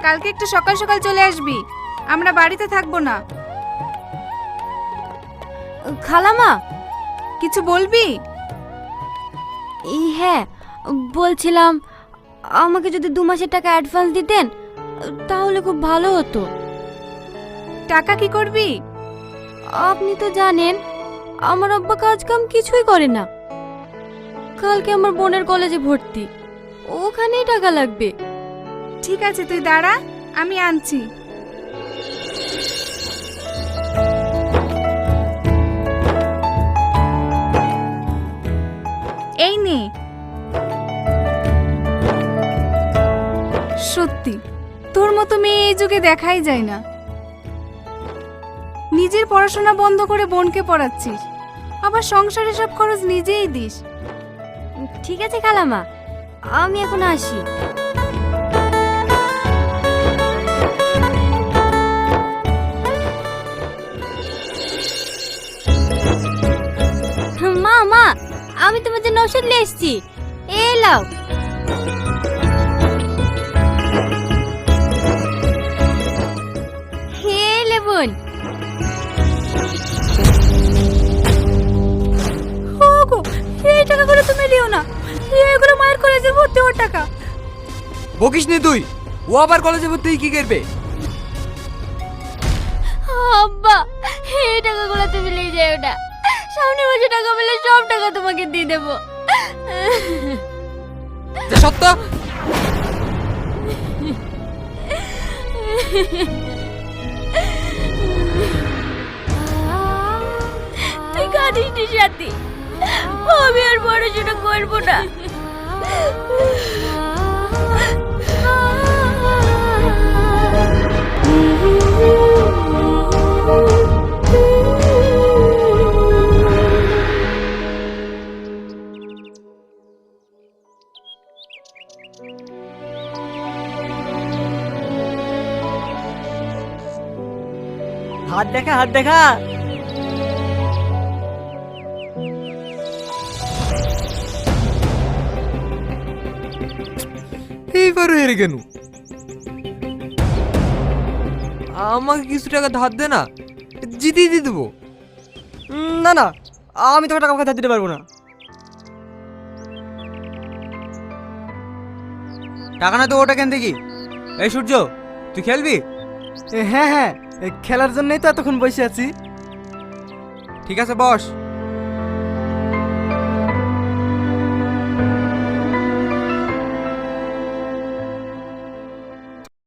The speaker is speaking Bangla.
কালকে একটু সকাল সকাল চলে আসবি, আমরা বাড়িতে থাকবো না। খালামা, কিছু বলবি? হ্যাঁ বলছিলাম, আমাকে যদি 2 মাসের টাকা অ্যাডভান্স দিতেন তাহলে খুব ভালো হতো। টাকা কি করবি? আপনি তো জানেন আমার আব্বা কাজ কাম কিছুই করে না। কালকে আমার বোনের কলেজে ভর্তি, ওখানেই টাকা লাগবে। ঠিক আছে, তুই দাঁড়া, আমি আনছি। এই নে। সত্যি তোর মতো মেয়ে এই যুগে দেখাই যায় না। নিজের পড়াশোনা বন্ধ করে বোনকে পড়াচ্ছিস, আবার সংসারে সব খরচ নিজেই দিস। ঠিক আছে খালামা, আমি এখন আসি। মা মা, আমি তোমার জন্য ওষুধ নিয়ে এসেছি, এই লাও। হে লেবুন। ওগো, এই টাকাগুলো তুমি দিও না, এগুলো মায়ের কলেজে ভর্তি হওয়ার টাকা। বকিস নি তুই, ও আবার কলেজে ভর্তি কি করবে? আব্বা, এই টাকাগুলো তুমি নিয়ে যাও না, সামনের মাসে টাকা পেলে সব টাকা তোমাকে দিয়ে দেবো। সত্য? তুই কাঁদিস নি সাথী, আমি আর পড়াশোনা করবো না। হাত দেখা, হাত দেখা। এইবার হেরে কেন? আমাকে কিছু টাকা ধার দে না, জিতেই দিয়ে দেবো। না না, আমি তোমার টাকা আমাকে ধার দিতে পারবো না। টাকা না তো ওটা কেন দেখি। এই সূর্য, তুই খেলবি? হ্যাঁ হ্যাঁ, খেলার জন্যই তো এতক্ষণ বসে আছি। ঠিক আছে বস।